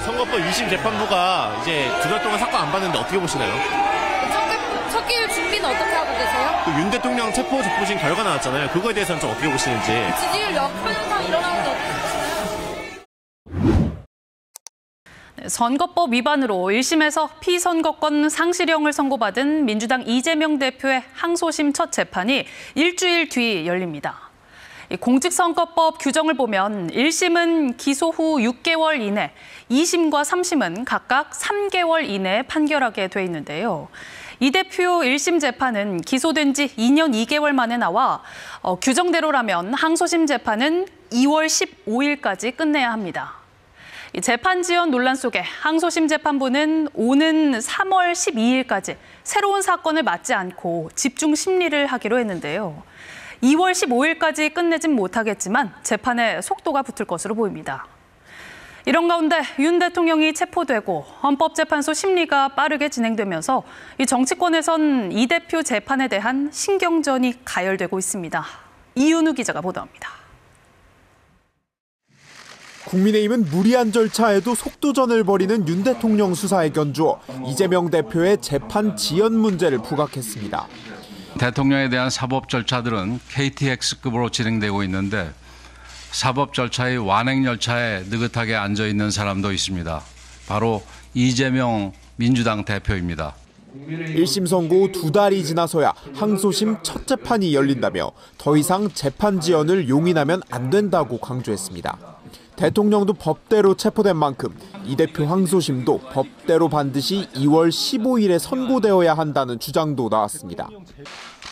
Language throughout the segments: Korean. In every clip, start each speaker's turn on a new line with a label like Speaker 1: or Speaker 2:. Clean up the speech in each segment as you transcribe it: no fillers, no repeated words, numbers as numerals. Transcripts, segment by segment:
Speaker 1: 선거법 2심 재판부가 이제 2달 동안 사건 안 받는데 어떻게 보시나요?
Speaker 2: 척일 준비는 어떻게 하고 계세요?
Speaker 1: 윤 대통령 체포 접부심 결과 나왔잖아요. 그거에 대해서는 좀 어떻게 보시는지.
Speaker 2: 지지율 역효과가 일어나는데
Speaker 3: 선거법 위반으로 1심에서 피선거권 상실형을 선고받은 민주당 이재명 대표의 항소심 첫 재판이 일주일 뒤 열립니다. 공직선거법 규정을 보면 1심은 기소 후 6개월 이내, 2심과 3심은 각각 3개월 이내에 판결하게 돼 있는데요. 이 대표 1심 재판은 기소된 지 2년 2개월 만에 나와 규정대로라면 항소심 재판은 2월 15일까지 끝내야 합니다. 재판 지연 논란 속에 항소심 재판부는 오는 3월 12일까지 새로운 사건을 맞지 않고 집중 심리를 하기로 했는데요. 2월 15일까지 끝내진 못하겠지만 재판에 속도가 붙을 것으로 보입니다. 이런 가운데 윤 대통령이 체포되고 헌법재판소 심리가 빠르게 진행되면서 이 정치권에선 이 대표 재판에 대한 신경전이 가열되고 있습니다. 이윤우 기자가 보도합니다.
Speaker 4: 국민의힘은 무리한 절차에도 속도전을 벌이는 윤 대통령 수사에 견주어 이재명 대표의 재판 지연 문제를 부각했습니다.
Speaker 5: 대통령에 대한 사법 절차들은 KTX급으로 진행되고 있는데 사법 절차의 완행 열차에 느긋하게 앉아 있는 사람도 있습니다. 바로 이재명 민주당 대표입니다.
Speaker 4: 1심 선고 후 2달이 지나서야 항소심 첫 재판이 열린다며 더 이상 재판 지연을 용인하면 안 된다고 강조했습니다. 대통령도 법대로 체포된 만큼 이 대표 항소심도 법대로 반드시 2월 15일에 선고되어야 한다는 주장도 나왔습니다.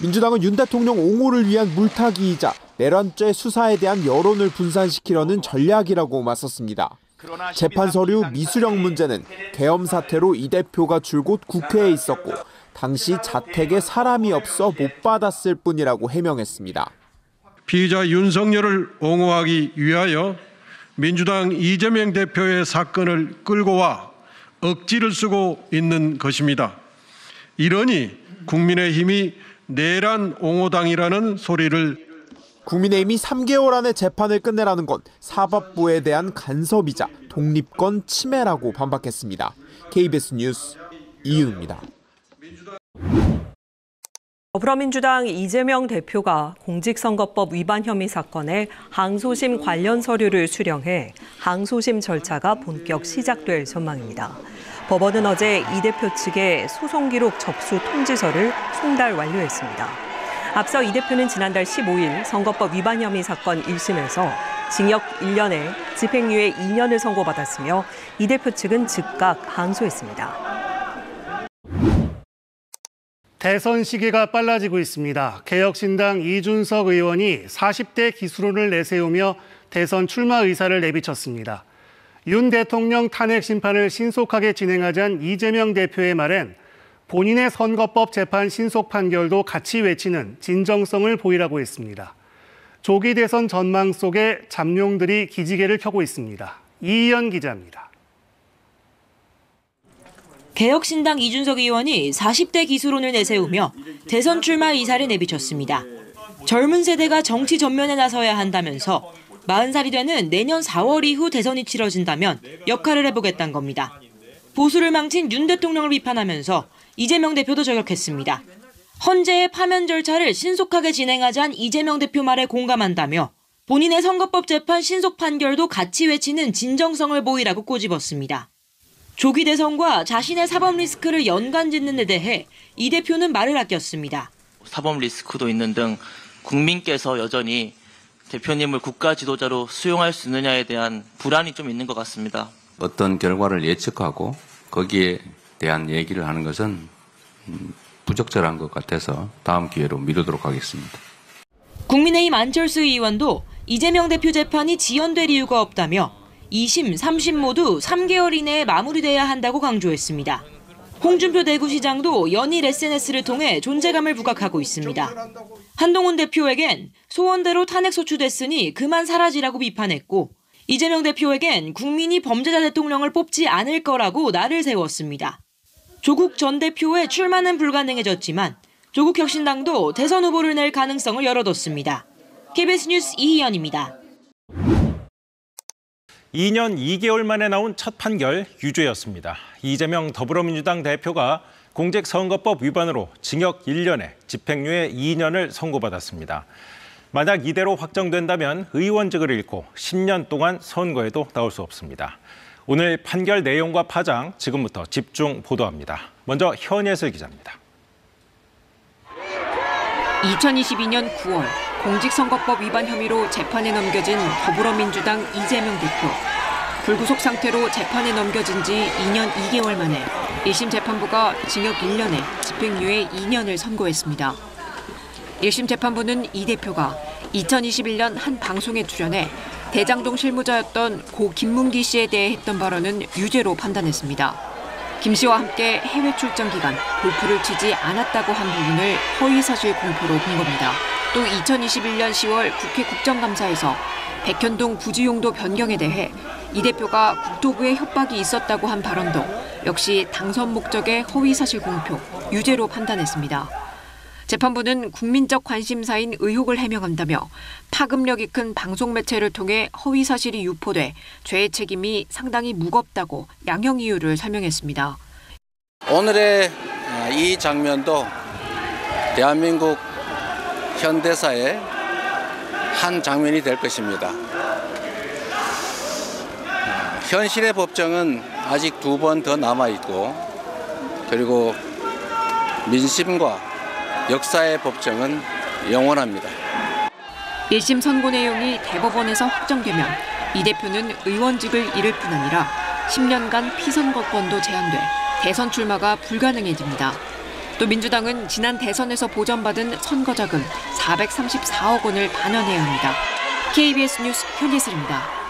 Speaker 4: 민주당은 윤 대통령 옹호를 위한 물타기이자 내란죄 수사에 대한 여론을 분산시키려는 전략이라고 맞섰습니다. 재판 서류 미수령 문제는 계엄 사태로 이 대표가 줄곧 국회에 있었고 당시 자택에 사람이 없어 못 받았을 뿐이라고 해명했습니다.
Speaker 6: 피의자 윤석열을 옹호하기 위하여 민주당 이재명 대표의 사건을 끌고 와 억지를 쓰고 있는 것입니다. 이러니 국민의힘이 내란 옹호당이라는 소리를
Speaker 4: 국민의힘이 3개월 안에 재판을 끝내라는 건 사법부에 대한 간섭이자 독립권 침해라고 반박했습니다. KBS 뉴스 이윤우입니다.
Speaker 7: 더불어민주당 이재명 대표가 공직선거법 위반 혐의 사건에 항소심 관련 서류를 수령해 항소심 절차가 본격 시작될 전망입니다. 법원은 어제 이 대표 측의 소송 기록 접수 통지서를 송달 완료했습니다. 앞서 이 대표는 지난달 15일 선거법 위반 혐의 사건 1심에서 징역 1년에 집행유예 2년을 선고받았으며 이 대표 측은 즉각 항소했습니다.
Speaker 8: 대선 시기가 빨라지고 있습니다. 개혁신당 이준석 의원이 40대 기수론을 내세우며 대선 출마 의사를 내비쳤습니다. 윤 대통령 탄핵 심판을 신속하게 진행하자는 이재명 대표의 말엔 본인의 선거법 재판 신속 판결도 같이 외치는 진정성을 보이라고 했습니다. 조기 대선 전망 속에 잠룡들이 기지개를 켜고 있습니다. 이희연 기자입니다.
Speaker 9: 개혁신당 이준석 의원이 40대 기수론을 내세우며 대선 출마 의사를 내비쳤습니다. 젊은 세대가 정치 전면에 나서야 한다면서 40살이 되는 내년 4월 이후 대선이 치러진다면 역할을 해보겠다는 겁니다. 보수를 망친 윤 대통령을 비판하면서 이재명 대표도 저격했습니다. 헌재의 파면 절차를 신속하게 진행하자는 이재명 대표 말에 공감한다며 본인의 선거법 재판 신속 판결도 같이 외치는 진정성을 보이라고 꼬집었습니다. 조기 대선과 자신의 사법 리스크를 연관짓는 데 대해 이 대표는 말을 아꼈습니다.
Speaker 10: 사법 리스크도 있는 등 국민께서 여전히 대표님을 국가 지도자로 수용할 수 있느냐에 대한 불안이 좀 있는 것 같습니다.
Speaker 11: 어떤 결과를 예측하고 거기에 대한 얘기를 하는 것은 부적절한 것 같아서 다음 기회로 미루도록 하겠습니다.
Speaker 9: 국민의힘 안철수 의원도 이재명 대표 재판이 지연될 이유가 없다며 2심, 3심 모두 3개월 이내에 마무리돼야 한다고 강조했습니다. 홍준표 대구시장도 연일 SNS를 통해 존재감을 부각하고 있습니다. 한동훈 대표에겐 소원대로 탄핵 소추됐으니 그만 사라지라고 비판했고 이재명 대표에겐 국민이 범죄자 대통령을 뽑지 않을 거라고 날을 세웠습니다. 조국 전 대표의 출마는 불가능해졌지만 조국 혁신당도 대선 후보를 낼 가능성을 열어뒀습니다. KBS 뉴스 이희연입니다.
Speaker 12: 2년 2개월 만에 나온 첫 판결 유죄였습니다. 이재명 더불어민주당 대표가 공직선거법 위반으로 징역 1년에 집행유예 2년을 선고받았습니다. 만약 이대로 확정된다면 의원직을 잃고 10년 동안 선거에도 나올 수 없습니다. 오늘 판결 내용과 파장 지금부터 집중 보도합니다. 먼저 현예슬 기자입니다.
Speaker 13: 2022년 9월 공직선거법 위반 혐의로 재판에 넘겨진 더불어민주당 이재명 대표. 불구속 상태로 재판에 넘겨진 지 2년 2개월 만에 1심 재판부가 징역 1년에 집행유예 2년을 선고했습니다. 1심 재판부는 이 대표가 2021년 한 방송에 출연해 대장동 실무자였던 고 김문기 씨에 대해 했던 발언은 유죄로 판단했습니다. 김 씨와 함께 해외 출장 기간 골프를 치지 않았다고 한 부분을 허위사실 공표로 본 겁니다. 또 2021년 10월 국회 국정감사에서 백현동 부지 용도 변경에 대해 이 대표가 국토부에 협박이 있었다고 한 발언도 역시 당선 목적의 허위사실 공표, 유죄로 판단했습니다. 재판부는 국민적 관심사인 의혹을 해명한다며 파급력이 큰 방송 매체를 통해 허위사실이 유포돼 죄의 책임이 상당히 무겁다고 양형 이유를 설명했습니다.
Speaker 14: 오늘의 이 장면도 대한민국 현대사의 한 장면이 될 것입니다. 현실의 법정은 아직 2번 더 남아있고 그리고 민심과 역사의 법정은 영원합니다.
Speaker 13: 1심 선고 내용이 대법원에서 확정되면 이 대표는 의원직을 잃을 뿐 아니라 10년간 피선거권도 제한돼 대선 출마가 불가능해집니다. 또 민주당은 지난 대선에서 보전받은 선거자금 434억 원을 반환해야 합니다. KBS 뉴스 현예슬입니다.